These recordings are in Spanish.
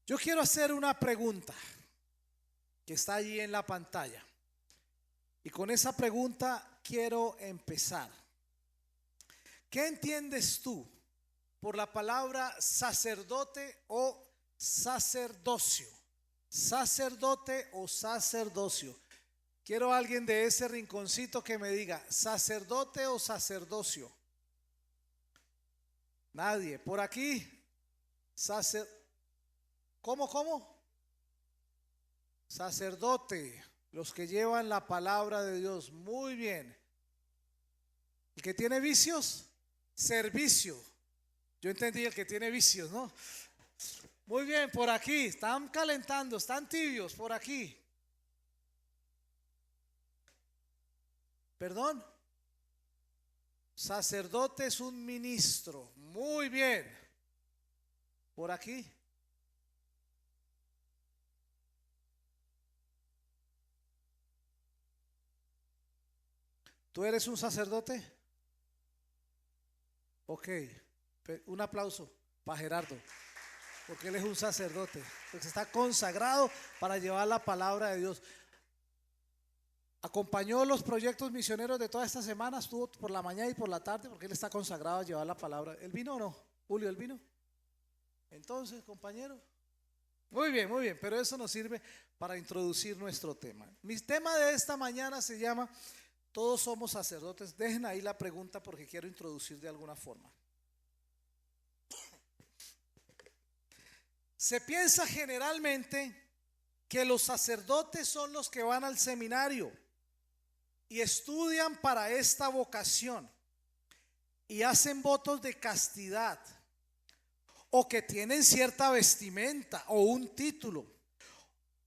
Yo quiero hacer una pregunta que está allí en la pantalla. Y con esa pregunta quiero empezar. ¿Qué entiendes tú por la palabra sacerdote o sacerdocio? Sacerdote o sacerdocio. Quiero a alguien de ese rinconcito que me diga, sacerdote o sacerdocio. Nadie. Por aquí, sacer, ¿cómo? Sacerdote, los que llevan la palabra de Dios. Muy bien. El que tiene vicios, servicio. Yo entendí el que tiene vicios, ¿no? Muy bien, por aquí, están calentando, están tibios, por aquí. Perdón. Sacerdote es un ministro. Muy bien. Por aquí. ¿Tú eres un sacerdote? Ok. Un aplauso para Gerardo, porque él es un sacerdote, porque está consagrado para llevar la palabra de Dios. Acompañó los proyectos misioneros de toda esta semana, estuvo por la mañana y por la tarde, porque él está consagrado a llevar la palabra. ¿Él vino o no? Julio, ¿él vino? Entonces, compañero. Muy bien, pero eso nos sirve para introducir nuestro tema. Mi tema de esta mañana se llama Todos somos sacerdotes. Dejen ahí la pregunta porque quiero introducir de alguna forma. Se piensa generalmente que los sacerdotes son los que van al seminario y estudian para esta vocación y hacen votos de castidad, o que tienen cierta vestimenta o un título,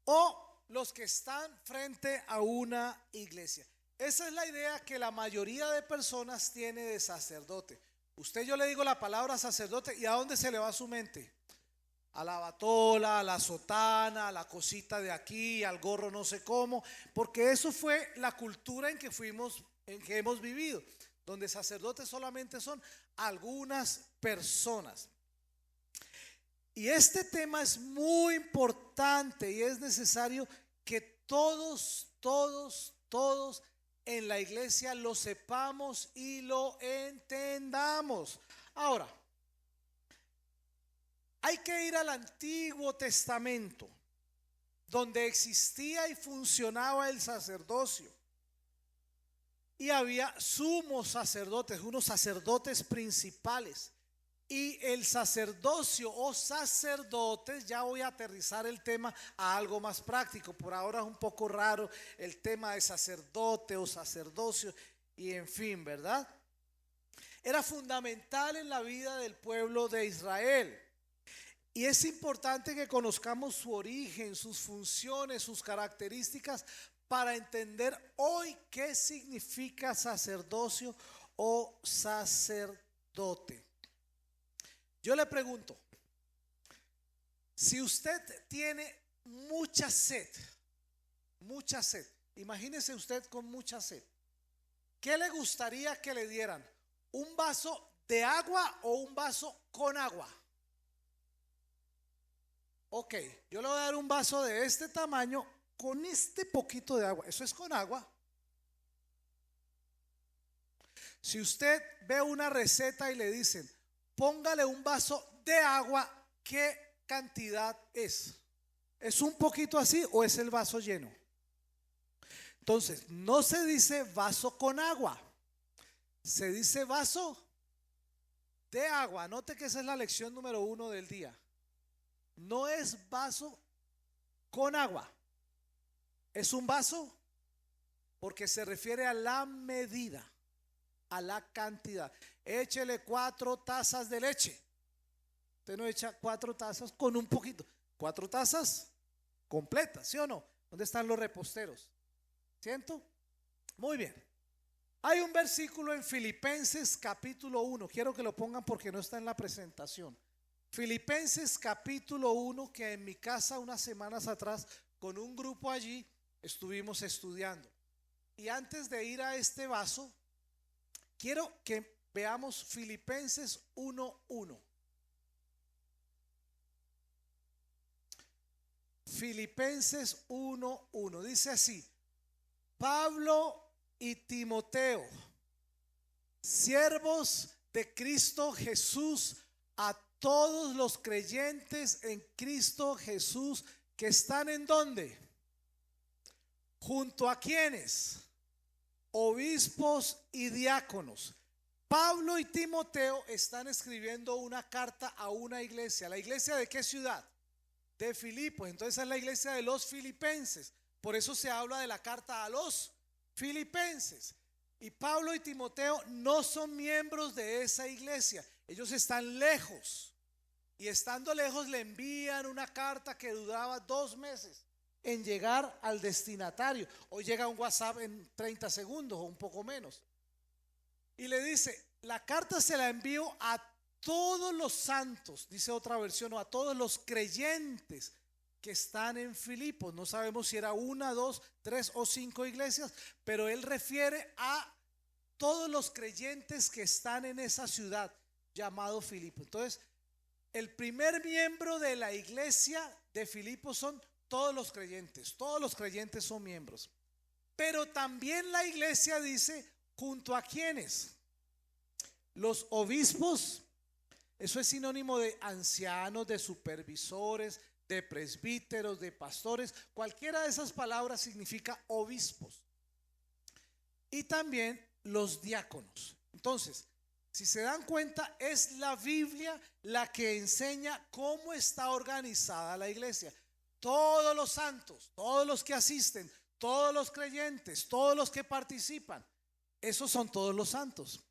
o los que están frente a una iglesia. Esa es la idea que la mayoría de personas tiene de sacerdote. Yo le digo la palabra sacerdote y ¿a dónde se le va su mente? A la batola, a la sotana, a la cosita de aquí, al gorro no sé cómo, porque eso fue la cultura en que hemos vivido, donde sacerdotes solamente son algunas personas. Y este tema es muy importante y es necesario que todos en la iglesia lo sepamos y lo entendamos. Ahora, hay que ir al Antiguo Testamento, donde existía y funcionaba el sacerdocio. Y había sumos sacerdotes, unos sacerdotes principales. Y el sacerdocio o sacerdotes, ya voy a aterrizar el tema a algo más práctico. Por ahora es un poco raro el tema de sacerdote o sacerdocio y en fin, ¿verdad? Era fundamental en la vida del pueblo de Israel. Y es importante que conozcamos su origen, sus funciones, sus características para entender hoy qué significa sacerdocio o sacerdote. Yo le pregunto, si usted tiene mucha sed, imagínese usted con mucha sed, ¿qué le gustaría que le dieran? ¿Un vaso de agua o un vaso con agua? Ok, yo le voy a dar un vaso de este tamaño con este poquito de agua. Eso es con agua. Si usted ve una receta y le dicen, póngale un vaso de agua, ¿qué cantidad es? ¿Es un poquito así o es el vaso lleno? Entonces, no se dice vaso con agua, se dice vaso de agua. Note que esa es la lección número 1 del día. No es vaso con agua, es un vaso porque se refiere a la medida, a la cantidad. Échele 4 tazas de leche. Usted no echa 4 tazas con un poquito. 4 tazas completas, ¿sí o no? ¿Dónde están los reposteros? ¿Siento? Muy bien. Hay un versículo en Filipenses capítulo 1. Quiero que lo pongan porque no está en la presentación. Filipenses capítulo 1, que en mi casa unas semanas atrás con un grupo allí estuvimos estudiando. Y antes de ir a este vaso, quiero que veamos Filipenses 1:1. Filipenses 1:1. Dice así: Pablo y Timoteo, siervos de Cristo Jesús, a todos los creyentes en Cristo Jesús que están en donde, junto a quienes, obispos y diáconos. Pablo y Timoteo están escribiendo una carta a una iglesia. ¿La iglesia de qué ciudad? De Filipos. Entonces es la iglesia de los filipenses. Por eso se habla de la carta a los filipenses. Y Pablo y Timoteo no son miembros de esa iglesia. Ellos están lejos. Y estando lejos le envían una carta que duraba 2 meses en llegar al destinatario. Hoy llega un WhatsApp en 30 segundos o un poco menos. Y le dice: la carta se la envío a todos los santos, dice otra versión, o a todos los creyentes que están en Filipos. No sabemos si era 1, 2, 3 o 5 iglesias, pero él refiere a todos los creyentes que están en esa ciudad llamado Filipos. Entonces, el primer miembro de la iglesia de Filipos son todos los creyentes son miembros. Pero también la iglesia dice: junto a quienes, los obispos. Eso es sinónimo de ancianos, de supervisores, de presbíteros, de pastores. Cualquiera de esas palabras significa obispos. Y también los diáconos. Entonces, si se dan cuenta, es la Biblia la que enseña cómo está organizada la iglesia. Todos los santos, todos los que asisten, todos los creyentes, todos los que participan, esos son todos los santos.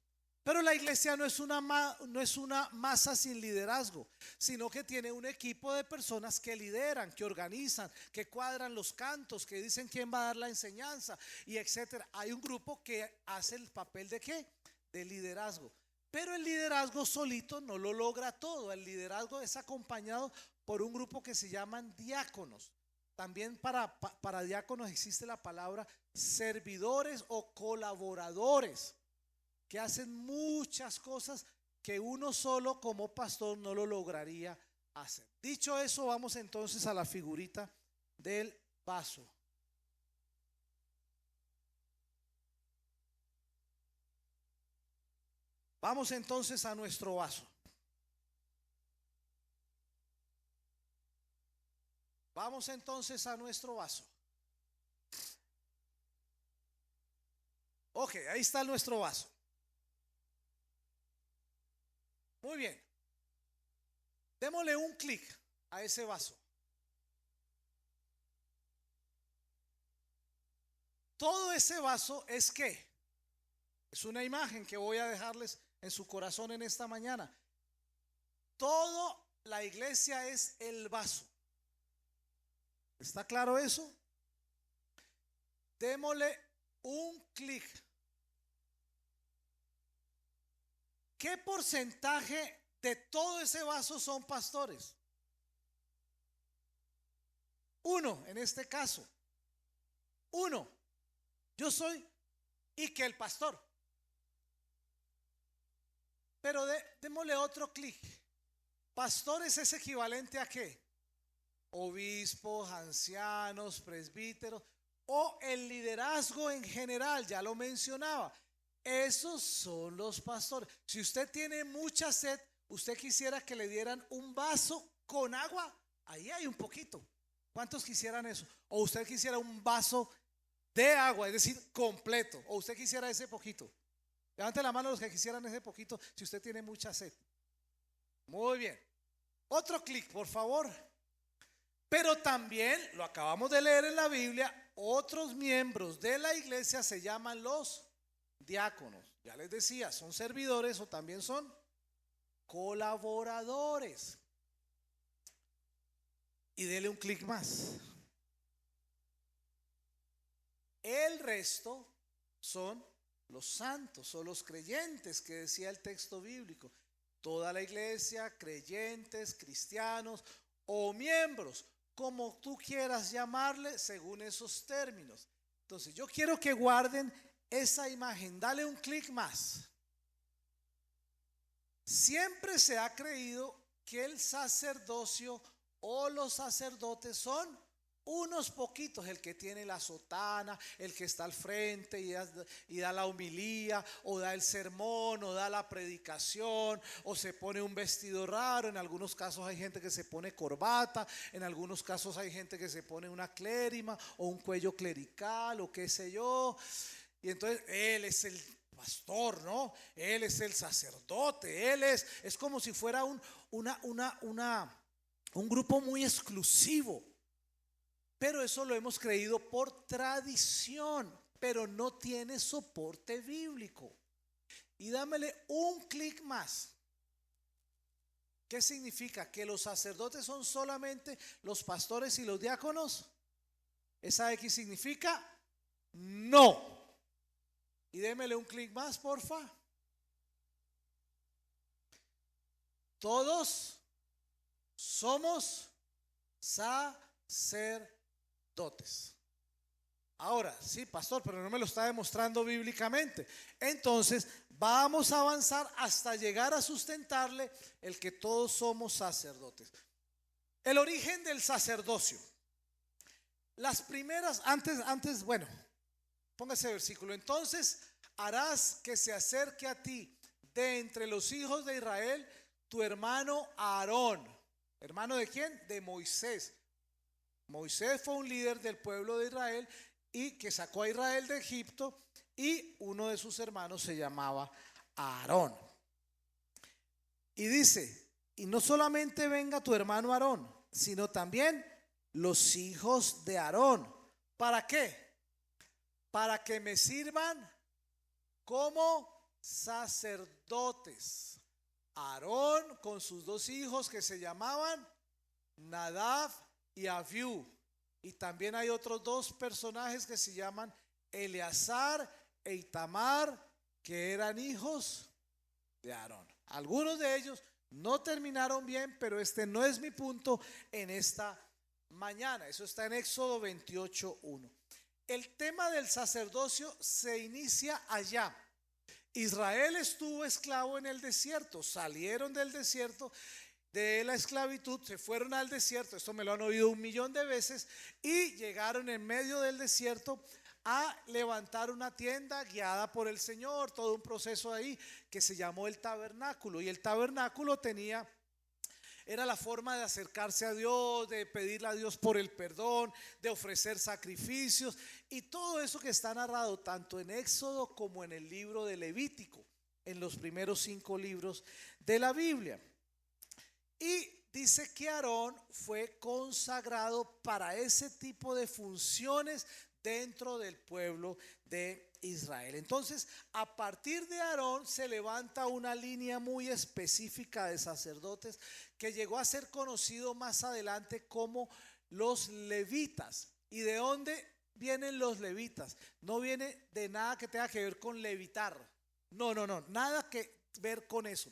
Pero la iglesia no es una masa sin liderazgo, sino que tiene un equipo de personas que lideran, que organizan, que cuadran los cantos, que dicen quién va a dar la enseñanza y etcétera. Hay un grupo que hace el papel de ¿qué? De liderazgo. Pero el liderazgo solito no lo logra todo. El liderazgo es acompañado por un grupo que se llaman diáconos. También para diáconos existe la palabra servidores o colaboradores, que hacen muchas cosas que uno solo como pastor no lo lograría hacer. Dicho eso, vamos entonces a la figurita del vaso. Vamos entonces a nuestro vaso. Vamos entonces a nuestro vaso. Ok, ahí está nuestro vaso. Muy bien. Démosle un clic a ese vaso. Todo ese vaso es ¿qué? Es una imagen que voy a dejarles en su corazón en esta mañana. Toda la iglesia es el vaso. ¿Está claro eso? Démosle un clic. ¿Qué porcentaje de todo ese vaso son pastores? 1 en este caso. 1. Yo soy y que el pastor. Pero démosle otro clic. Pastores es equivalente a ¿qué? Obispos, ancianos, presbíteros o el liderazgo en general, ya lo mencionaba. Esos son los pastores. Si usted tiene mucha sed, usted quisiera que le dieran un vaso con agua, ahí hay un poquito. ¿Cuántos quisieran eso? O usted quisiera un vaso de agua, es decir, completo. O usted quisiera ese poquito. Levante la mano los que quisieran ese poquito si usted tiene mucha sed. Muy bien. Otro clic, por favor. Pero también, lo acabamos de leer en la Biblia, otros miembros de la iglesia se llaman los diáconos. Ya les decía, son servidores o también son colaboradores. Y dele un clic más. El resto son los santos o los creyentes que decía el texto bíblico. Toda la iglesia, creyentes, cristianos o miembros, como tú quieras llamarle según esos términos. Entonces yo quiero que guarden esa imagen. Dale un clic más. Siempre se ha creído que el sacerdocio o los sacerdotes son Unos poquitos, el que tiene la sotana, el que está al frente y da la homilía, o da el sermón, o da la predicación, o se pone un vestido raro. En algunos casos hay gente que se pone corbata, en algunos casos hay gente que se pone una clérima o un cuello clerical o qué sé yo. Y entonces él es el pastor, ¿no? Él es el sacerdote, es como si fuera un grupo muy exclusivo. Pero eso lo hemos creído por tradición, pero no tiene soporte bíblico. Y dámele un clic más. ¿Qué significa? ¿Que los sacerdotes son solamente los pastores y los diáconos? ¿Esa X significa? No. Y démele un clic más, porfa. Todos somos sacerdotes. Ahora, sí, pastor, pero no me lo está demostrando bíblicamente. Entonces, vamos a avanzar hasta llegar a sustentarle el que todos somos sacerdotes. El origen del sacerdocio. Las primeras, bueno, ponga ese versículo. Entonces, harás que se acerque a ti de entre los hijos de Israel tu hermano Aarón. ¿Hermano de quién? De Moisés. Moisés fue un líder del pueblo de Israel y que sacó a Israel de Egipto, y uno de sus hermanos se llamaba Aarón. Y dice, y no solamente venga tu hermano Aarón, sino también los hijos de Aarón. ¿Para qué? Para que me sirvan como sacerdotes. Aarón con sus dos hijos que se llamaban Nadab y Abiú. Y también hay otros dos personajes que se llaman Eleazar e Itamar, que eran hijos de Aarón. Algunos de ellos no terminaron bien, pero este no es mi punto en esta mañana. Eso está en Éxodo 28:1. El tema del sacerdocio se inicia allá. Israel estuvo esclavo en el desierto, salieron del desierto de la esclavitud, se fueron al desierto, esto me lo han oído 1.000.000 de veces, y llegaron en medio del desierto a levantar una tienda guiada por el Señor, todo un proceso ahí que se llamó el tabernáculo. Y el tabernáculo era la forma de acercarse a Dios, de pedirle a Dios por el perdón, de ofrecer sacrificios, y todo eso que está narrado tanto en Éxodo como en el libro de Levítico, en los primeros 5 libros de la Biblia. Y dice que Aarón fue consagrado para ese tipo de funciones dentro del pueblo de Israel. Entonces, a partir de Aarón se levanta una línea muy específica de sacerdotes que llegó a ser conocido más adelante como los levitas. ¿Y de dónde vienen los levitas? No viene de nada que tenga que ver con levitar. No, nada que ver con eso.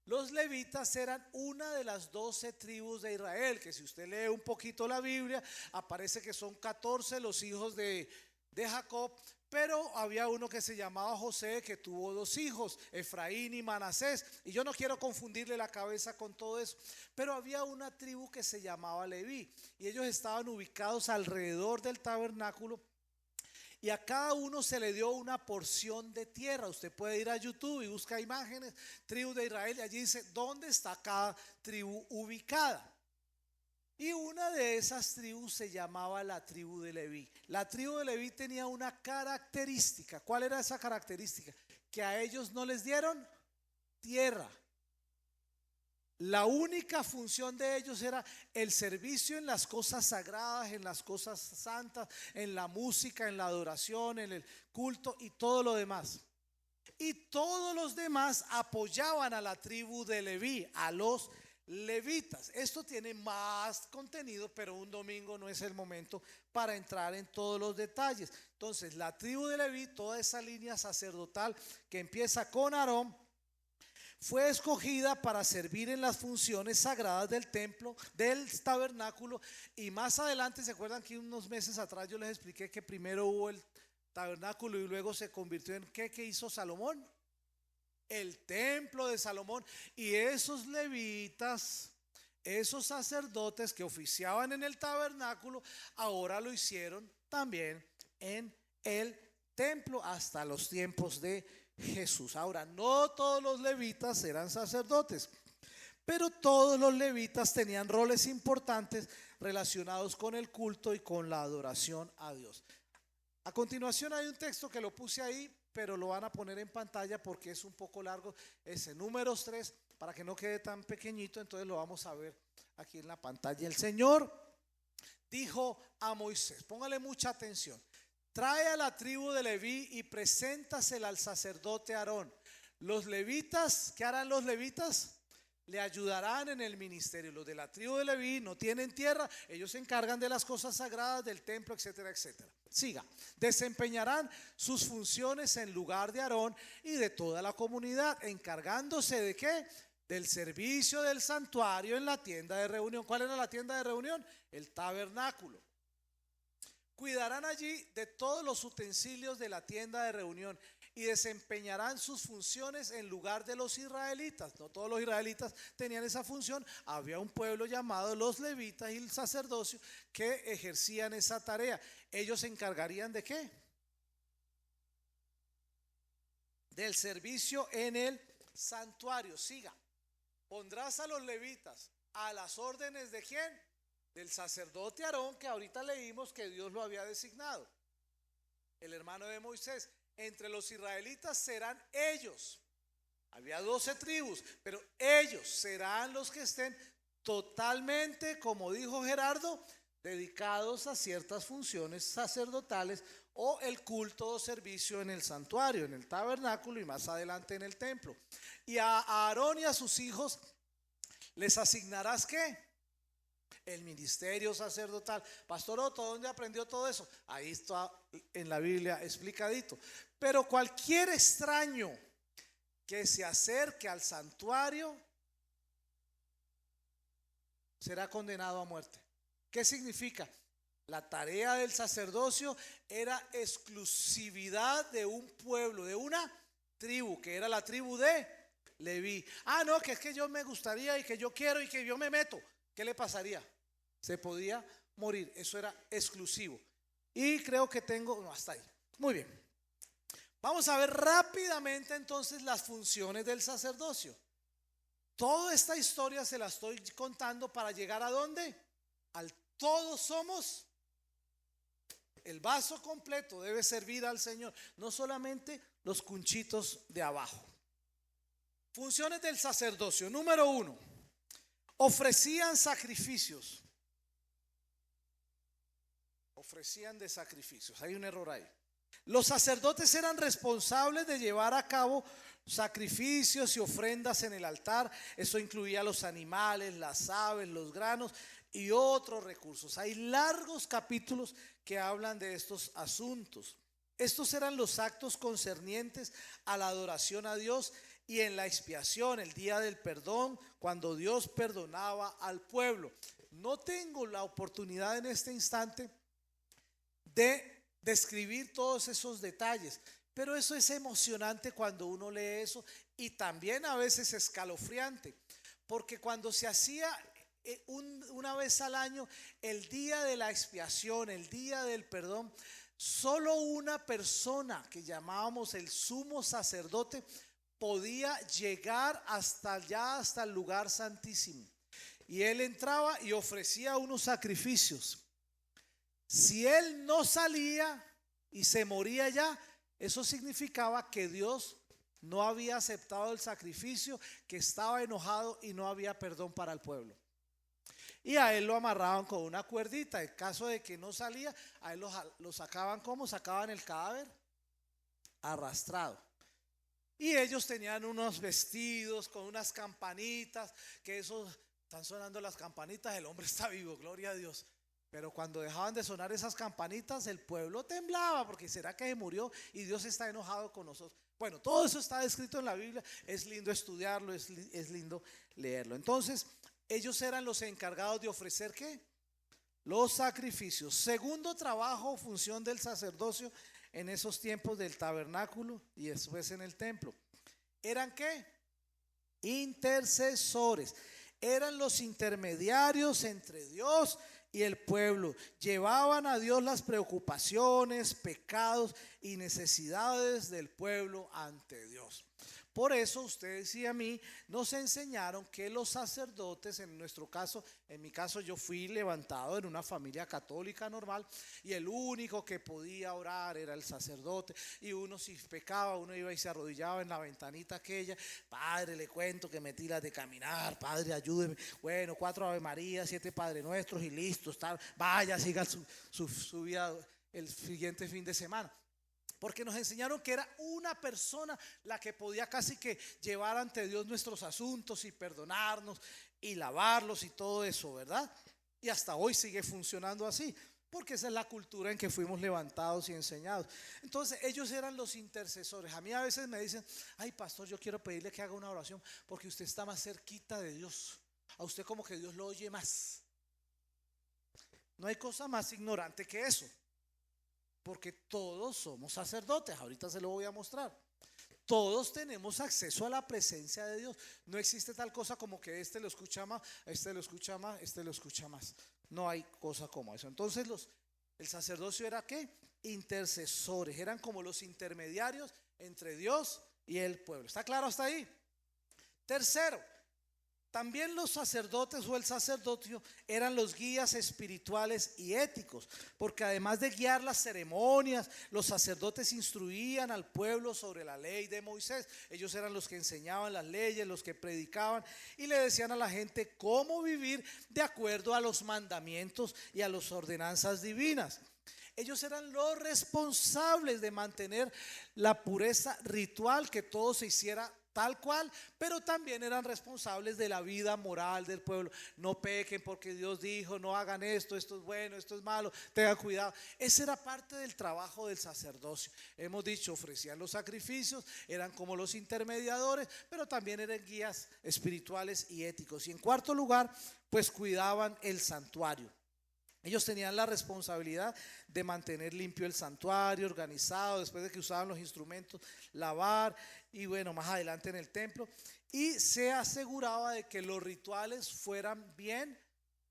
Los levitas eran una de las 12 tribus de Israel, que si usted lee un poquito la Biblia, aparece que son 14 los hijos de Jacob, pero había uno que se llamaba José, que tuvo 2 hijos, Efraín y Manasés, y yo no quiero confundirle la cabeza con todo eso, pero había una tribu que se llamaba Leví, y ellos estaban ubicados alrededor del tabernáculo. Y a cada uno se le dio una porción de tierra. Usted puede ir a YouTube y busca imágenes, tribu de Israel, y allí dice dónde está cada tribu ubicada. Y una de esas tribus se llamaba la tribu de Leví. La tribu de Leví tenía una característica. ¿Cuál era esa característica? Que a ellos no les dieron tierra. La única función de ellos era el servicio en las cosas sagradas, en las cosas santas, en la música, en la adoración, en el culto y todo lo demás. Y todos los demás apoyaban a la tribu de Leví, a los levitas. Esto tiene más contenido, pero un domingo no es el momento para entrar en todos los detalles. Entonces, la tribu de Leví, toda esa línea sacerdotal que empieza con Aarón, fue escogida para servir en las funciones sagradas del templo, del tabernáculo. Y más adelante, ¿se acuerdan que unos meses atrás yo les expliqué que primero hubo el tabernáculo y luego se convirtió en ¿qué hizo Salomón? El templo de Salomón. Y esos levitas esos sacerdotes que oficiaban en el tabernáculo, ahora lo hicieron también en el templo hasta los tiempos de Jesús. Ahora, no todos los levitas eran sacerdotes, pero todos los levitas tenían roles importantes relacionados con el culto y con la adoración a Dios. A continuación hay un texto que lo puse ahí, pero lo van a poner en pantalla porque es un poco largo. Es en Números 3, para que no quede tan pequeñito, entonces lo vamos a ver aquí en la pantalla. El Señor dijo a Moisés, póngale mucha atención: trae a la tribu de Leví y preséntasela al sacerdote Aarón. Los levitas, ¿qué harán los levitas? Le ayudarán en el ministerio. Los de la tribu de Leví no tienen tierra, ellos se encargan de las cosas sagradas del templo, etcétera, etcétera. Siga. Desempeñarán sus funciones en lugar de Aarón y de toda la comunidad, encargándose ¿de qué? Del servicio del santuario en la tienda de reunión. ¿Cuál era la tienda de reunión? El tabernáculo. Cuidarán allí de todos los utensilios de la tienda de reunión y desempeñarán sus funciones en lugar de los israelitas. No todos los israelitas tenían esa función. Había un pueblo llamado los levitas y el sacerdocio que ejercían esa tarea. Ellos se encargarían ¿de qué? Del servicio en el santuario. Siga. Pondrás a los levitas a las órdenes ¿de quién? Del sacerdote Aarón, que ahorita leímos que Dios lo había designado, el hermano de Moisés. Entre los israelitas serán ellos. Había 12 tribus, pero ellos serán los que estén totalmente, como dijo Gerardo, dedicados a ciertas funciones sacerdotales o el culto o servicio en el santuario, en el tabernáculo y más adelante en el templo. Y a Aarón y a sus hijos les asignarás ¿qué? El ministerio sacerdotal. Pastor Otto, ¿dónde aprendió todo eso? Ahí está en la Biblia explicadito. Pero cualquier extraño que se acerque al santuario será condenado a muerte. ¿Qué significa? La tarea del sacerdocio era exclusividad de un pueblo, de una tribu, que era la tribu de Leví. No, que es que yo me gustaría y que yo quiero y que yo me meto. ¿Qué le pasaría? Se podía morir. Eso era exclusivo. Y creo que no, hasta ahí. Muy bien. Vamos a ver rápidamente entonces las funciones del sacerdocio. Toda esta historia se la estoy contando para llegar ¿a dónde? Al todos somos. El vaso completo debe servir al Señor, no solamente los cunchitos de abajo. Funciones del sacerdocio. Número 1. Ofrecían sacrificios. Ofrecían de sacrificios. Hay un error ahí. Los sacerdotes eran responsables de llevar a cabo sacrificios y ofrendas en el altar. Eso incluía los animales, las aves, los granos y otros recursos. Hay largos capítulos que hablan de estos asuntos. Estos eran los actos concernientes a la adoración a Dios y en la expiación, el día del perdón, cuando Dios perdonaba al pueblo. No tengo la oportunidad en este instante de describir todos esos detalles, pero eso es emocionante cuando uno lee eso y también a veces escalofriante, porque cuando se hacía una vez al año el día de la expiación, el día del perdón, solo una persona que llamábamos el sumo sacerdote podía llegar hasta allá, hasta el lugar santísimo, y él entraba y ofrecía unos sacrificios. Si él no salía y se moría ya, eso significaba que Dios no había aceptado el sacrificio, que estaba enojado y no había perdón para el pueblo. Y a él lo amarraban con una cuerdita. En caso de que no salía, a él lo sacaban. ¿Cómo? Sacaban el cadáver arrastrado. Y ellos tenían unos vestidos con unas campanitas, que eso, están sonando las campanitas, el hombre está vivo, gloria a Dios. Pero cuando dejaban de sonar esas campanitas, el pueblo temblaba, porque será que se murió y Dios está enojado con nosotros. Bueno, todo eso está escrito en la Biblia, es lindo estudiarlo, es lindo leerlo. Entonces, ellos eran los encargados de ofrecer ¿qué? Los sacrificios. Segundo trabajo o función del sacerdocio en esos tiempos del tabernáculo y después en el templo. ¿Eran qué? Intercesores. Eran los intermediarios entre Dios y el pueblo. Llevaban a Dios las preocupaciones, pecados y necesidades del pueblo ante Dios. Por eso ustedes y a mí nos enseñaron que los sacerdotes, en nuestro caso, en mi caso yo fui levantado en una familia católica normal y el único que podía orar era el sacerdote, y uno si pecaba, uno iba y se arrodillaba en la ventanita aquella: Padre, le cuento que me tiras de caminar, Padre, ayúdeme, bueno, 4 Ave María, 7 Padre Nuestros y listo, vaya, siga su vida el siguiente fin de semana. Porque nos enseñaron que era una persona la que podía casi que llevar ante Dios nuestros asuntos y perdonarnos y lavarlos y todo eso, ¿verdad? Y hasta hoy sigue funcionando así, porque esa es la cultura en que fuimos levantados y enseñados. Entonces ellos eran los intercesores. A mí a veces me dicen: ay, pastor, yo quiero pedirle que haga una oración porque usted está más cerquita de Dios. A usted como que Dios lo oye más. No hay cosa más ignorante que eso. Porque todos somos sacerdotes, ahorita se lo voy a mostrar. Todos tenemos acceso a la presencia de Dios. No existe tal cosa como que este lo escucha más, este lo escucha más, este lo escucha más. No hay cosa como eso. Entonces el sacerdocio era ¿qué? Intercesores, eran como los intermediarios entre Dios y el pueblo. ¿Está claro hasta ahí? Tercero, también los sacerdotes o el sacerdocio eran los guías espirituales y éticos, porque además de guiar las ceremonias, los sacerdotes instruían al pueblo sobre la ley de Moisés. Ellos eran los que enseñaban las leyes, los que predicaban y le decían a la gente cómo vivir de acuerdo a los mandamientos y a las ordenanzas divinas. Ellos eran los responsables de mantener la pureza ritual, que todo se hiciera tal cual, pero también eran responsables de la vida moral del pueblo. No pequen porque Dios dijo, no hagan esto, esto es bueno, esto es malo, tengan cuidado. Ese era parte del trabajo del sacerdocio. Hemos dicho, ofrecían los sacrificios, eran como los intermediadores, pero también eran guías espirituales y éticos. Y en cuarto lugar, pues cuidaban el santuario. Ellos tenían la responsabilidad de mantener limpio el santuario, organizado, después de que usaban los instrumentos, lavar y bueno, más adelante en el templo. Y se aseguraba de que los rituales fueran bien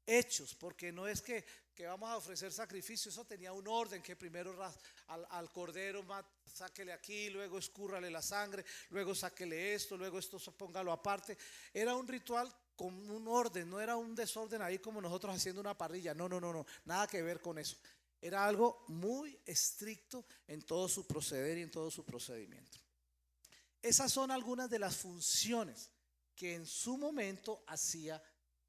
hechos, porque no es que vamos a ofrecer sacrificio. Eso tenía un orden, que primero al cordero sáquele aquí, luego escúrrale la sangre, luego sáquele esto, luego esto póngalo aparte. Era un ritual con un orden, no era un desorden ahí como nosotros haciendo una parrilla. No, nada que ver con eso. Era algo muy estricto en todo su proceder y en todo su procedimiento. Esas son algunas de las funciones que en su momento hacía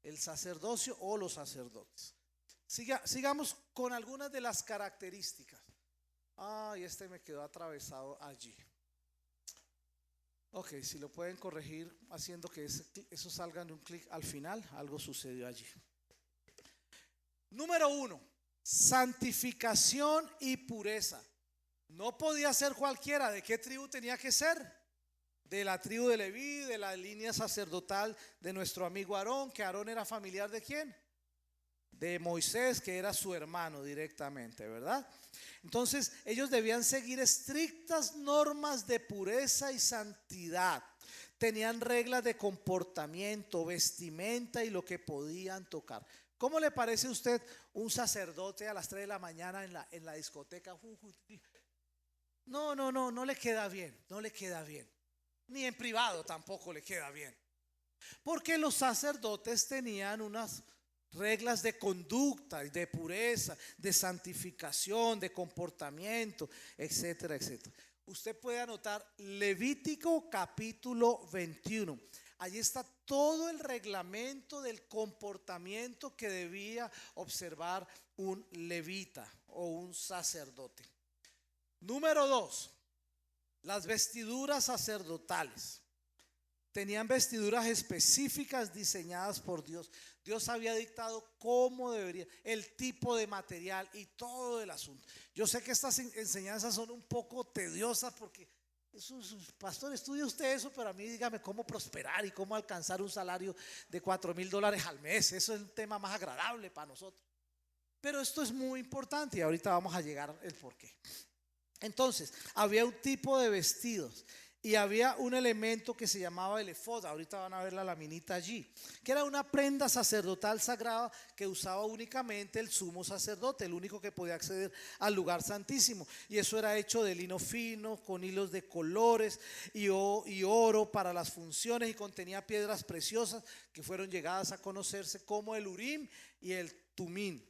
el sacerdocio o los sacerdotes. Sigamos con algunas de las características. Ay, este me quedó atravesado allí. Ok, si lo pueden corregir haciendo que eso salga en un clic al final, algo sucedió allí. Número 1, santificación y pureza. No podía ser cualquiera. ¿De qué tribu tenía que ser? De la tribu de Leví, de la línea sacerdotal de nuestro amigo Aarón, que Aarón era familiar ¿de quién? De Moisés, que era su hermano directamente, ¿verdad? Entonces ellos debían seguir estrictas normas de pureza y santidad. Tenían reglas de comportamiento, vestimenta y lo que podían tocar. ¿Cómo le parece a usted un sacerdote a las 3 de la mañana en la discoteca? No le queda bien, no le queda bien. Ni en privado tampoco le queda bien. Porque los sacerdotes tenían unas reglas de conducta, de pureza, de santificación, de comportamiento, etcétera, etcétera. Usted puede anotar Levítico capítulo 21. Allí está todo el reglamento del comportamiento que debía observar un levita o un sacerdote. Número 2, las vestiduras sacerdotales. Tenían vestiduras específicas diseñadas por Dios. Dios había dictado cómo debería, el tipo de material y todo el asunto. Yo sé que estas enseñanzas son un poco tediosas porque pastor, estudia usted eso, pero a mí dígame cómo prosperar y cómo alcanzar un salario de $4,000 al mes. Eso es un tema más agradable para nosotros. Pero esto es muy importante y ahorita vamos a llegar al porqué. Entonces, había un tipo de vestidos. Y había un elemento que se llamaba el efod, ahorita van a ver la laminita allí, que era una prenda sacerdotal sagrada que usaba únicamente el sumo sacerdote, el único que podía acceder al lugar santísimo. Y eso era hecho de lino fino, con hilos de colores y oro para las funciones, y contenía piedras preciosas que fueron llegadas a conocerse como el Urim y el Tumín.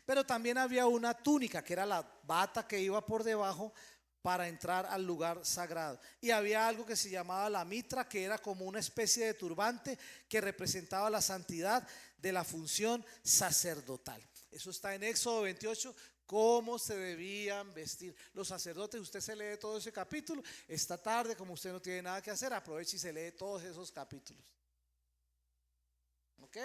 Pero también había una túnica, que era la bata que iba por debajo para entrar al lugar sagrado. Y había algo que se llamaba la mitra, que era como una especie de turbante que representaba la santidad de la función sacerdotal. Eso está en Éxodo 28, cómo se debían vestir los sacerdotes. Usted se lee todo ese capítulo. Esta tarde, como usted no tiene nada que hacer, aproveche y se lee todos esos capítulos. ¿Ok?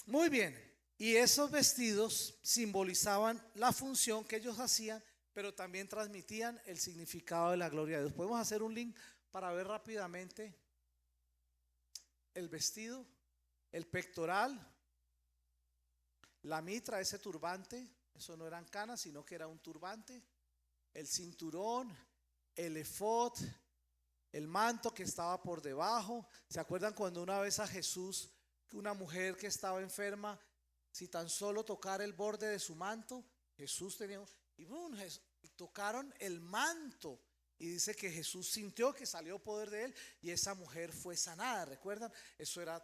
Muy bien. Y esos vestidos simbolizaban la función que ellos hacían, pero también transmitían el significado de la gloria de Dios. Podemos hacer un link para ver rápidamente el vestido, el pectoral, la mitra, ese turbante. Eso no eran canas, sino que era un turbante. El cinturón, el efod, el manto que estaba por debajo. ¿Se acuerdan cuando una vez a Jesús, una mujer que estaba enferma, si tan solo tocar el borde de su manto, Jesús tenía, y tocaron el manto, y dice que Jesús sintió que salió poder de él, y esa mujer fue sanada? ¿Recuerdan? Eso era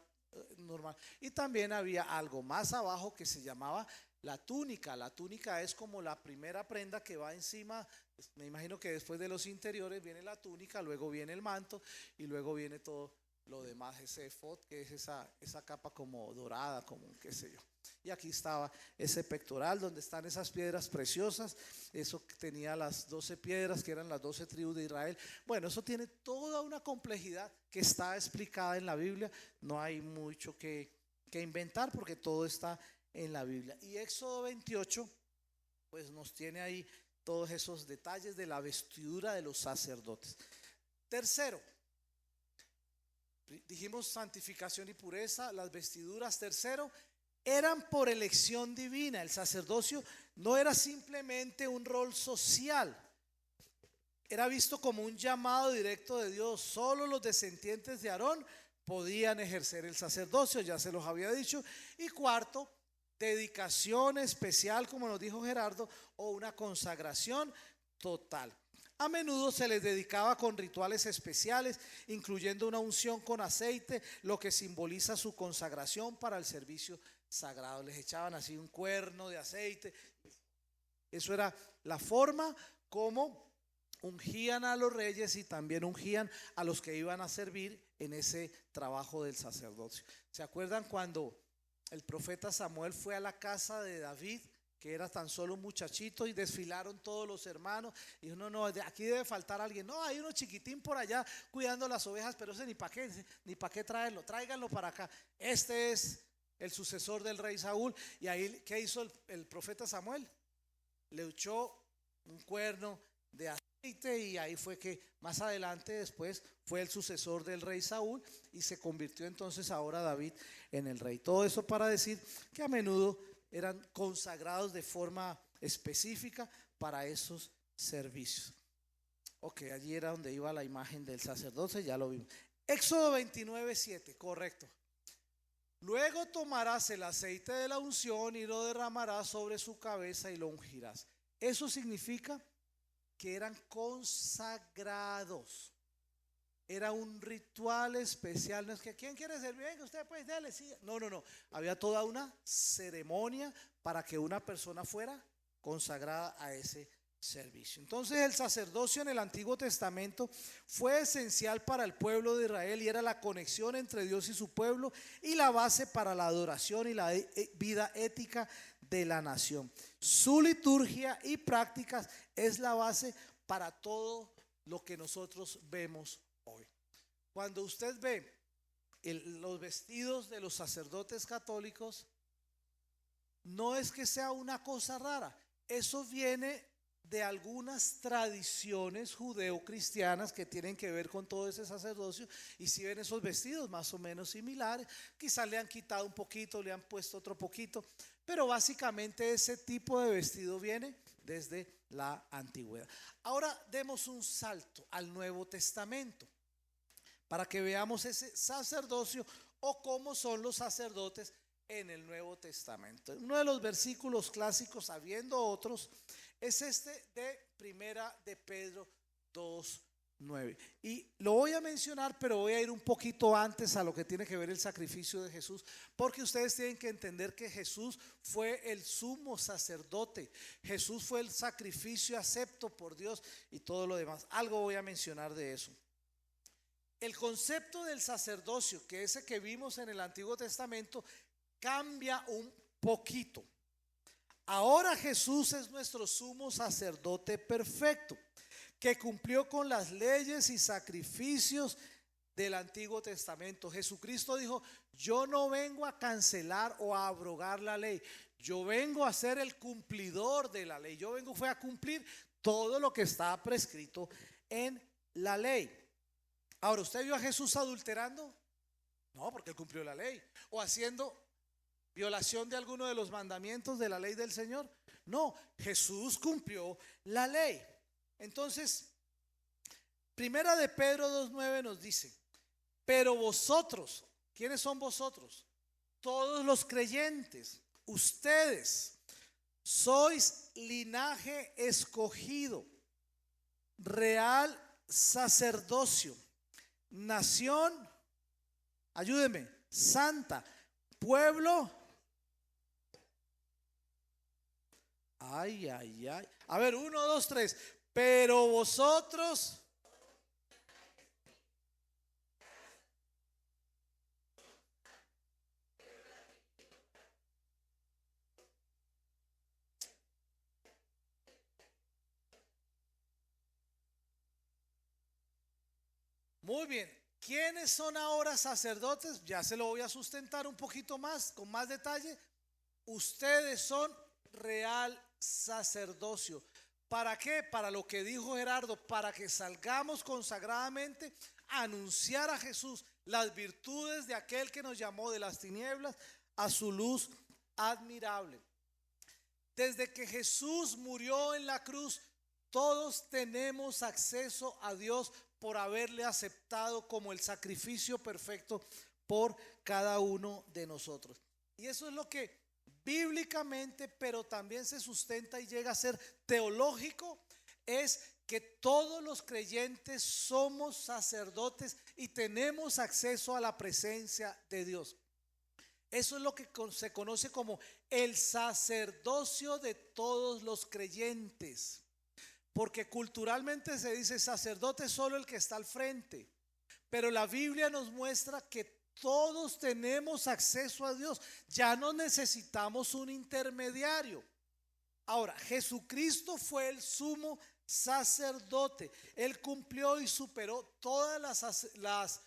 normal. Y también había algo más abajo que se llamaba la túnica. La túnica es como la primera prenda que va encima. Me imagino que después de los interiores viene la túnica, luego viene el manto, y luego viene todo lo demás, ese efod, que es esa capa como dorada, como qué sé yo. Y aquí estaba ese pectoral donde están esas piedras preciosas. Eso tenía las 12 piedras que eran las 12 tribus de Israel. Bueno, eso tiene toda una complejidad que está explicada en la Biblia. No hay mucho que inventar porque todo está en la Biblia. Y Éxodo 28 pues nos tiene ahí todos esos detalles de la vestidura de los sacerdotes. Tercero, dijimos santificación y pureza, las vestiduras. Tercero, eran por elección divina. El sacerdocio no era simplemente un rol social, era visto como un llamado directo de Dios. Solo los descendientes de Aarón podían ejercer el sacerdocio, ya se los había dicho. Y cuarto, dedicación especial, como nos dijo Gerardo, o una consagración total. A menudo se les dedicaba con rituales especiales, incluyendo una unción con aceite, lo que simboliza su consagración para el servicio sagrado. Les echaban así un cuerno de aceite. Eso era la forma como ungían a los reyes y también ungían a los que iban a servir en ese trabajo del sacerdocio. ¿Se acuerdan cuando el profeta Samuel fue a la casa de David, que era tan solo un muchachito, y desfilaron todos los hermanos? Y dijo: no, aquí debe faltar alguien. No, hay uno chiquitín por allá cuidando las ovejas, pero ese ni para qué traerlo, tráiganlo para acá. Este es el sucesor del rey Saúl. Y ahí, ¿qué hizo el profeta Samuel? Le echó un cuerno de aceite, y ahí fue que más adelante después fue el sucesor del rey Saúl, y se convirtió entonces ahora David en el rey. Todo eso para decir que a menudo eran consagrados de forma específica para esos servicios. Ok, allí era donde iba la imagen del sacerdote, ya lo vimos. Éxodo 29:7, correcto. Luego tomarás el aceite de la unción y lo derramarás sobre su cabeza y lo ungirás. Eso significa que eran consagrados. Era un ritual especial. No es que ¿quién quiere servir? Venga, usted pues dale, sí. No. Había toda una ceremonia para que una persona fuera consagrada a ese servicio. Entonces el sacerdocio en el Antiguo Testamento fue esencial para el pueblo de Israel, y era la conexión entre Dios y su pueblo y la base para la adoración y la vida ética de la nación. Su liturgia y prácticas es la base para todo lo que nosotros vemos hoy. Cuando usted ve los vestidos de los sacerdotes católicos, no es que sea una cosa rara. Eso viene de algunas tradiciones judeo-cristianas que tienen que ver con todo ese sacerdocio. Y si ven esos vestidos más o menos similares, quizás le han quitado un poquito, le han puesto otro poquito, pero básicamente ese tipo de vestido viene desde la antigüedad. Ahora demos un salto al Nuevo Testamento para que veamos ese sacerdocio o cómo son los sacerdotes en el Nuevo Testamento. Uno de los versículos clásicos, habiendo otros, es este de Primera de Pedro 2:9. Y lo voy a mencionar, pero voy a ir un poquito antes a lo que tiene que ver el sacrificio de Jesús, porque ustedes tienen que entender que Jesús fue el sumo sacerdote. Jesús fue el sacrificio acepto por Dios y todo lo demás. Algo voy a mencionar de eso. El concepto del sacerdocio, que ese que vimos en el Antiguo Testamento, cambia un poquito. Ahora Jesús es nuestro sumo sacerdote perfecto, que cumplió con las leyes y sacrificios del Antiguo Testamento. Jesucristo dijo: yo no vengo a cancelar o a abrogar la ley, yo vengo a ser el cumplidor de la ley. Yo fue a cumplir todo lo que está prescrito en la ley. Ahora, ¿usted vio a Jesús adulterando? No, porque él cumplió la ley. ¿O haciendo violación de alguno de los mandamientos de la ley del Señor? No, Jesús cumplió la ley. Entonces, Primera de Pedro 2:9 nos dice: pero vosotros, ¿quiénes son vosotros? Todos los creyentes, ustedes sois linaje escogido, real sacerdocio, nación, ayúdeme, santa, pueblo. Ay, ay, ay. A ver, 1, 2, 3. Pero vosotros. Muy bien. ¿Quiénes son ahora sacerdotes? Ya se lo voy a sustentar un poquito más, con más detalle. Ustedes son real sacerdocio. ¿Para qué? Para lo que dijo Gerardo, para que salgamos consagradamente a anunciar a Jesús las virtudes de aquel que nos llamó de las tinieblas a su luz admirable. Desde que Jesús murió en la cruz, todos tenemos acceso a Dios por haberle aceptado como el sacrificio perfecto por cada uno de nosotros. Y eso es lo que bíblicamente, pero también se sustenta y llega a ser teológico, es que todos los creyentes somos sacerdotes y tenemos acceso a la presencia de Dios. Eso es lo que se conoce como el sacerdocio de todos los creyentes. Porque culturalmente se dice sacerdote solo el que está al frente, pero la Biblia nos muestra que todos tenemos acceso a Dios. Ya no necesitamos un intermediario. Ahora, Jesucristo fue el sumo sacerdote. Él cumplió y superó todas las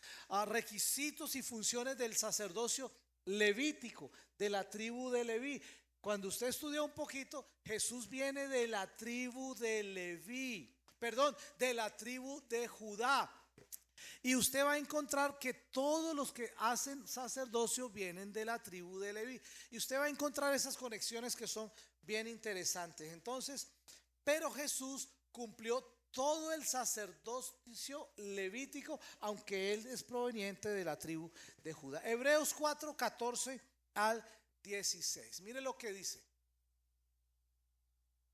requisitos y funciones del sacerdocio levítico, de la tribu de Leví. Cuando usted estudia un poquito, Jesús viene de la tribu de Leví, perdón, de la tribu de Judá. Y usted va a encontrar que todos los que hacen sacerdocio vienen de la tribu de Leví. Y usted va a encontrar esas conexiones que son bien interesantes. Entonces, pero Jesús cumplió todo el sacerdocio levítico, aunque él es proveniente de la tribu de Judá. Hebreos 4:14 al 16. Mire lo que dice: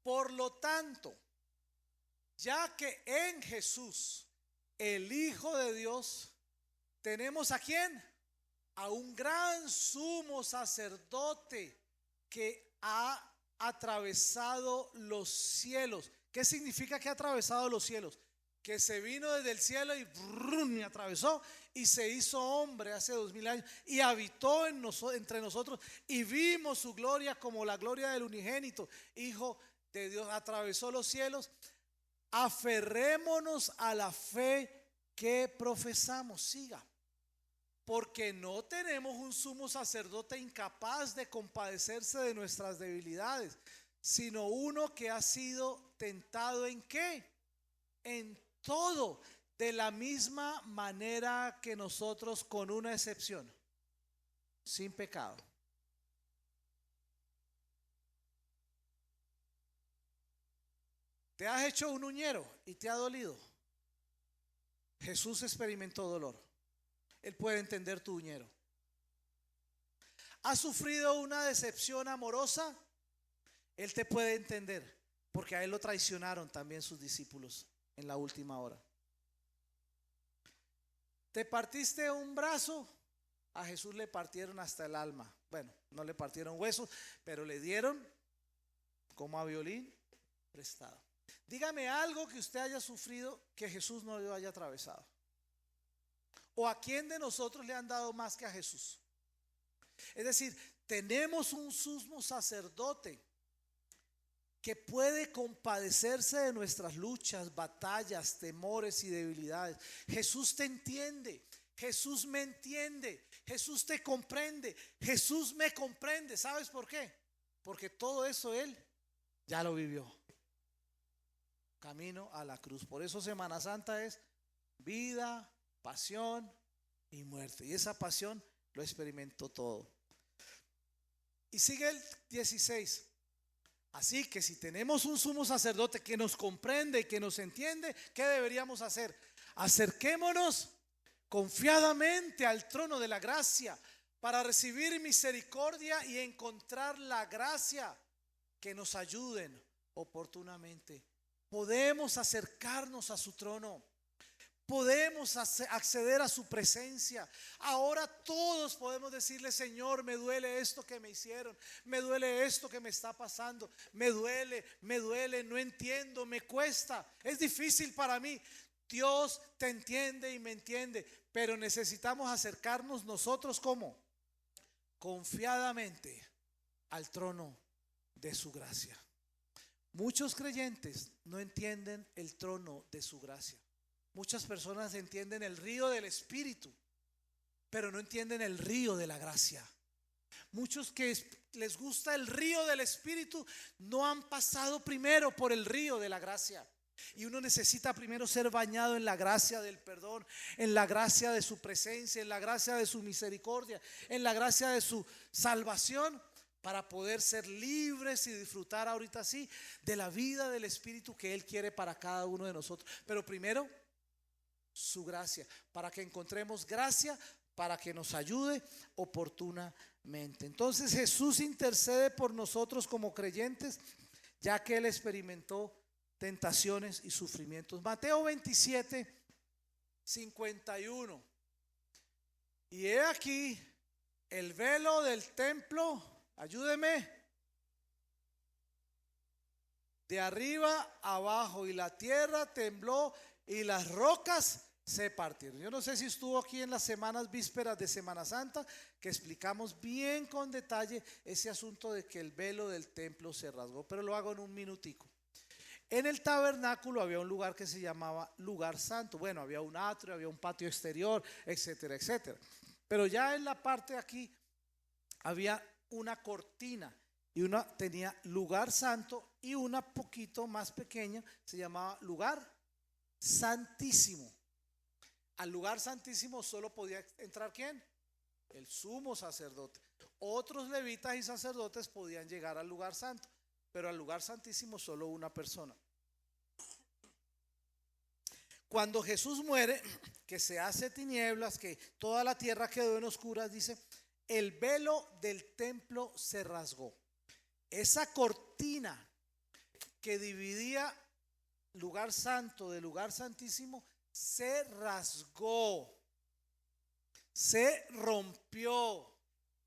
por lo tanto, ya que en Jesús, el Hijo de Dios, tenemos ¿a quién? A un gran sumo sacerdote que ha atravesado los cielos. ¿Qué significa que ha atravesado los cielos? Que se vino desde el cielo y brum, atravesó y se hizo hombre hace 2000 años y habitó entre nosotros y vimos su gloria como la gloria del unigénito Hijo de Dios. Atravesó los cielos. Aferrémonos a la fe que profesamos. Siga. Porque no tenemos un sumo sacerdote incapaz de compadecerse de nuestras debilidades, sino uno que ha sido tentado ¿en qué? En todo, de la misma manera que nosotros, con una excepción: sin pecado. Te has hecho un uñero y te ha dolido. Jesús experimentó dolor. Él puede entender tu uñero. ¿Has sufrido una decepción amorosa? Él te puede entender, porque a él lo traicionaron también sus discípulos en la última hora. ¿Te partiste un brazo? A Jesús le partieron hasta el alma. Bueno, no le partieron huesos, pero le dieron como a violín prestado. Dígame algo que usted haya sufrido que Jesús no lo haya atravesado. ¿O a quién de nosotros le han dado más que a Jesús? Es decir, tenemos un sumo sacerdote que puede compadecerse de nuestras luchas, batallas, temores y debilidades. Jesús te entiende, Jesús me entiende, Jesús te comprende, Jesús me comprende. ¿Sabes por qué? Porque todo eso Él ya lo vivió. Camino a la cruz. Por eso Semana Santa es vida, pasión y muerte. Y esa pasión lo experimentó todo. Y sigue el 16. Así que si tenemos un sumo sacerdote que nos comprende y que nos entiende, ¿qué deberíamos hacer? Acerquémonos confiadamente al trono de la gracia para recibir misericordia y encontrar la gracia que nos ayuden oportunamente. Podemos acercarnos a su trono. Podemos acceder a su presencia. Ahora todos podemos decirle: Señor, me duele esto que me hicieron, me duele esto que me está pasando, me duele, no entiendo, me cuesta, es difícil para mí. Dios te entiende y me entiende, pero necesitamos acercarnos nosotros ¿cómo? Confiadamente al trono de su gracia. Muchos creyentes no entienden el trono de su gracia. Muchas personas entienden el río del Espíritu, pero no entienden el río de la gracia. Muchos que les gusta el río del Espíritu no han pasado primero por el río de la gracia. Y uno necesita primero ser bañado en la gracia del perdón, en la gracia de su presencia, en la gracia de su misericordia, en la gracia de su salvación, para poder ser libres y disfrutar ahorita sí de la vida del Espíritu que Él quiere para cada uno de nosotros. Pero primero su gracia, para que encontremos gracia, para que nos ayude oportunamente. Entonces Jesús intercede por nosotros como creyentes, ya que Él experimentó tentaciones y sufrimientos. Mateo 27, 51. Y he aquí el velo del templo, ayúdeme, de arriba abajo, y la tierra tembló y las rocas se partieron. Yo no sé si estuvo aquí en las semanas vísperas de Semana Santa, que explicamos bien con detalle ese asunto de que el velo del templo se rasgó, pero lo hago en un minutico. En el tabernáculo había un lugar que se llamaba lugar santo. Bueno, había un atrio, había un patio exterior, etcétera, etcétera. Pero ya en la parte de aquí había una cortina, y una tenía lugar santo, y una poquito más pequeña se llamaba lugar santísimo. Al lugar santísimo solo podía entrar ¿quién? El sumo sacerdote. Otros levitas y sacerdotes podían llegar al lugar santo, pero al lugar santísimo solo una persona. Cuando Jesús muere, que se hace tinieblas, que toda la tierra quedó en oscuras, dice, el velo del templo se rasgó. Esa cortina que dividía lugar santo de lugar santísimo se rasgó, se rompió.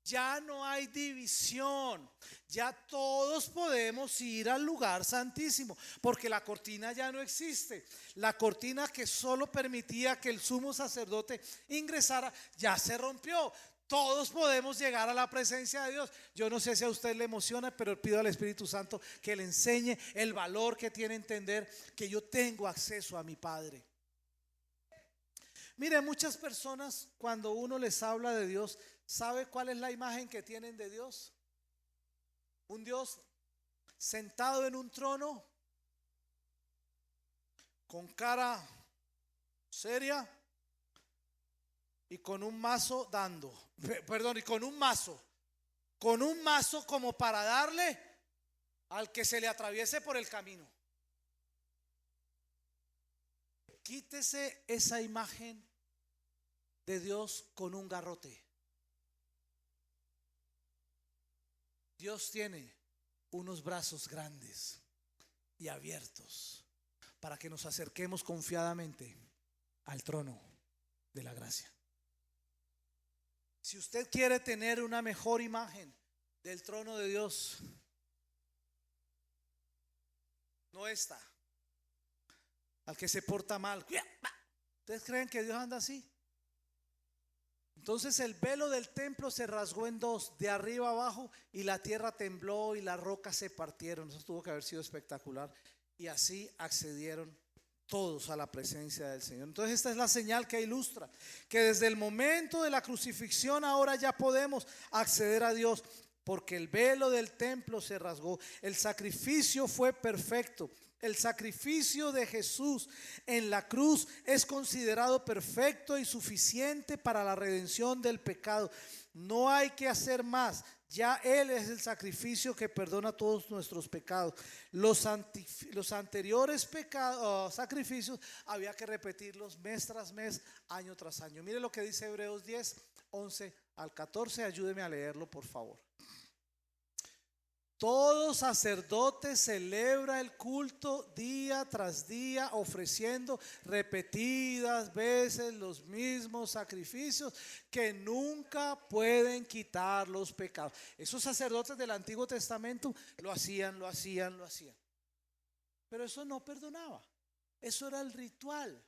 Ya no hay división, ya todos podemos ir al lugar santísimo, porque la cortina ya no existe. La cortina que solo permitía que el sumo sacerdote ingresara ya se rompió. Todos podemos llegar a la presencia de Dios. Yo no sé si a usted le emociona, pero pido al Espíritu Santo que le enseñe el valor que tiene entender que yo tengo acceso a mi Padre. Mire, muchas personas cuando uno les habla de Dios, ¿sabe cuál es la imagen que tienen de Dios? Un Dios sentado en un trono, con cara seria y con un mazo dando, perdón, y con un mazo como para darle al que se le atraviese por el camino. quítese esa imagen de Dios con un garrote. Dios tiene unos brazos grandes y abiertos para que nos acerquemos confiadamente al trono de la gracia. Si usted quiere tener una mejor imagen del trono de Dios, no esta, al que se porta mal. ¿Ustedes creen que Dios anda así? Entonces el velo del templo se rasgó en dos, de arriba abajo, y la tierra tembló y las rocas se partieron. Eso tuvo que haber sido espectacular. Y así accedieron todos a la presencia del Señor. Entonces esta es la señal que ilustra que desde el momento de la crucifixión ahora ya podemos acceder a Dios, porque el velo del templo se rasgó. El sacrificio fue perfecto. El sacrificio de Jesús en la cruz es considerado perfecto y suficiente para la redención del pecado. No hay que hacer más. Ya Él es el sacrificio que perdona todos nuestros pecados. Los anteriores sacrificios había que repetirlos mes tras mes, año tras año. Mire lo que dice Hebreos 10, 11 al 14. Ayúdeme a leerlo, por favor. Todo sacerdote celebra el culto día tras día, ofreciendo repetidas veces los mismos sacrificios que nunca pueden quitar los pecados. Esos sacerdotes del Antiguo Testamento lo hacían. Pero eso no perdonaba. Eso era el ritual.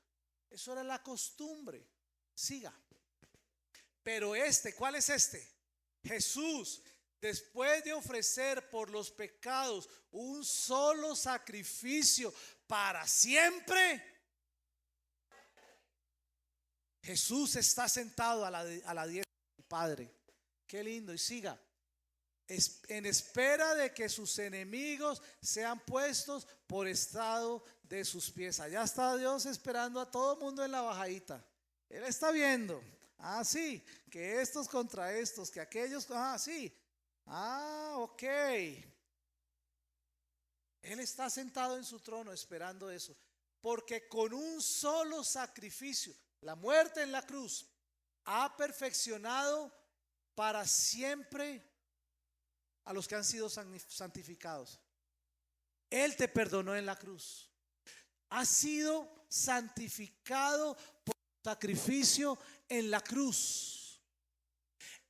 Eso era la costumbre. Siga. Pero ¿cuál es este? Jesús, después de ofrecer por los pecados un solo sacrificio para siempre, Jesús está sentado a la diestra del Padre. Qué lindo. Y siga. En espera de que sus enemigos sean puestos por estrado de sus pies. Allá está Dios esperando a todo el mundo en la bajadita. Él está viendo. Ah, sí, que estos contra estos, que aquellos. Ah, sí. Ah, ok. Él está sentado en su trono esperando eso. Porque con un solo sacrificio, la muerte en la cruz, ha perfeccionado para siempre a los que han sido santificados. Él te perdonó en la cruz. Ha sido santificado por sacrificio en la cruz.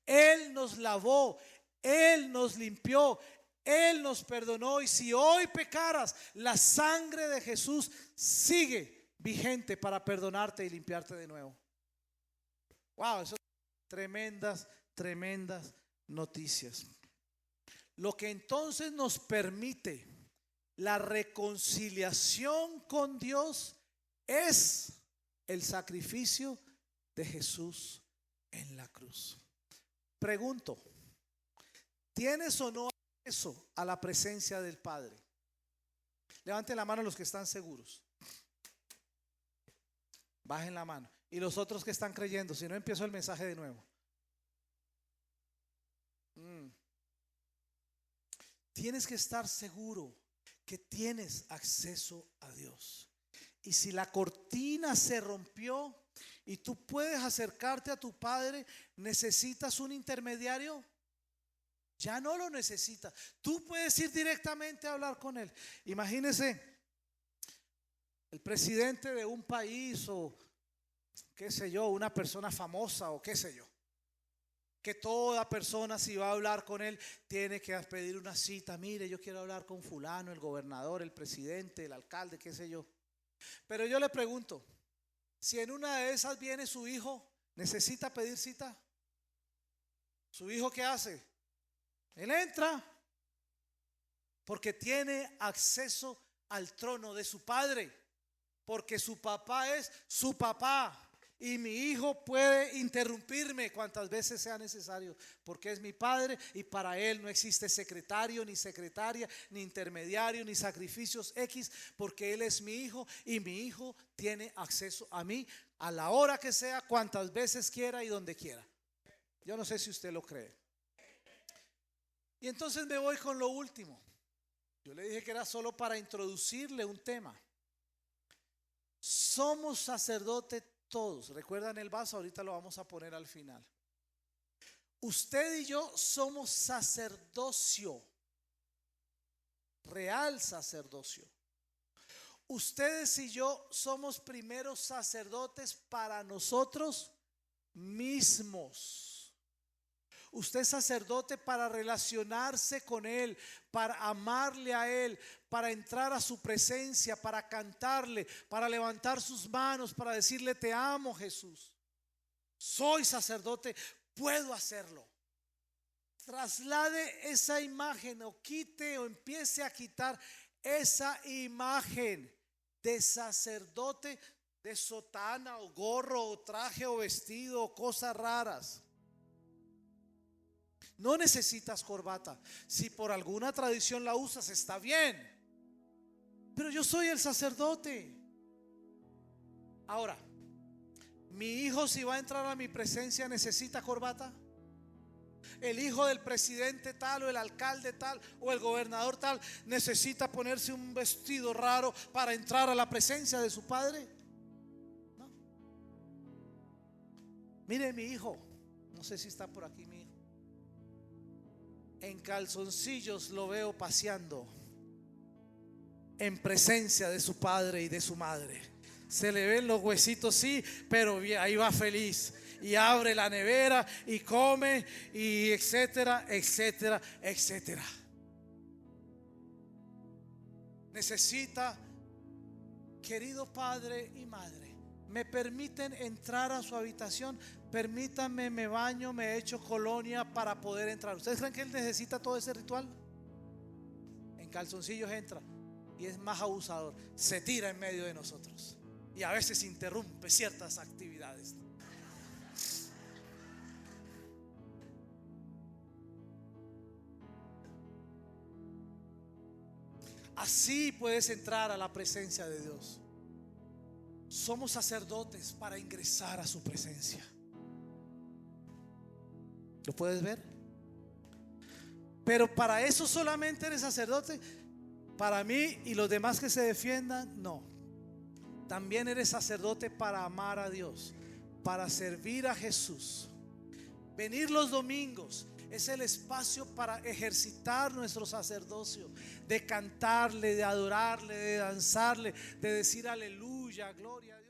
Él nos lavó. Él nos limpió, Él nos perdonó. Y si hoy pecaras, la sangre de Jesús sigue vigente para perdonarte y limpiarte de nuevo. Wow, eso son tremendas noticias. Lo que entonces nos permite la reconciliación con Dios es el sacrificio de Jesús en la cruz. Pregunto, ¿tienes o no acceso a la presencia del Padre? Levanten la mano los que están seguros. Bajen la mano. Y los otros que están creyendo, si no empiezo el mensaje de nuevo. Tienes que estar seguro que tienes acceso a Dios. Y si la cortina se rompió y tú puedes acercarte a tu Padre, ¿necesitas un intermediario? Ya no lo necesitas. Tú puedes ir directamente a hablar con Él. Imagínese el presidente de un país o qué sé yo, una persona famosa o qué sé yo, que toda persona, si va a hablar con él, tiene que pedir una cita. Mire, yo quiero hablar con fulano, el gobernador, el presidente, el alcalde, qué sé yo. Pero yo le pregunto, si en una de esas viene su hijo, ¿necesita pedir cita? ¿Su hijo qué hace? Él entra porque tiene acceso al trono de su padre, porque su papá es su papá. Y mi hijo puede interrumpirme cuantas veces sea necesario, porque es mi padre y para él no existe secretario, ni secretaria, ni intermediario, ni sacrificios X, porque él es mi hijo y mi hijo tiene acceso a mí a la hora que sea, cuantas veces quiera y donde quiera. Yo no sé si usted lo cree. Y entonces me voy con lo último. Yo le dije que era solo para introducirle un tema. somos sacerdotes todos. ¿Recuerdan el vaso? Ahorita lo vamos a poner al final. Usted y yo somos sacerdocio, real sacerdocio. Ustedes y yo somos primeros sacerdotes para nosotros mismos. Usted es sacerdote para relacionarse con Él, para amarle a Él, para entrar a su presencia, para cantarle, para levantar sus manos, para decirle: te amo, Jesús. Soy sacerdote, puedo hacerlo. Traslade esa imagen, o quite o empiece a quitar esa imagen de sacerdote, de sotana o gorro o traje o vestido o cosas raras. No necesitas corbata. Si por alguna tradición la usas, está bien, pero yo soy el sacerdote. Ahora, mi hijo, si va a entrar a mi presencia, ¿necesita corbata? El hijo del presidente tal, o el alcalde tal, o el gobernador tal, ¿necesita ponerse un vestido raro para entrar a la presencia de su padre? No. Mire, mi hijo, no sé si está por aquí mi hijo, en calzoncillos lo veo paseando en presencia de su padre y de su madre. Se le ven los huesitos, sí, pero ahí va feliz, y abre la nevera y come, y etcétera, etcétera, etcétera. Necesita: querido padre y madre, ¿me permiten entrar a su habitación? Permítanme, me baño, me echo colonia para poder entrar. ¿Ustedes creen que él necesita todo ese ritual? En calzoncillos entra, y es más abusador, se tira en medio de nosotros y a veces interrumpe ciertas actividades. Así puedes entrar a la presencia de Dios. Somos sacerdotes para ingresar a su presencia. ¿Lo puedes ver? Pero para eso solamente eres sacerdote. Para mí y los demás que se defiendan, no. También eres sacerdote para amar a Dios, para servir a Jesús. Venir los domingos es el espacio para ejercitar nuestro sacerdocio, de cantarle, de adorarle, de danzarle, de decir aleluya, gloria a Dios.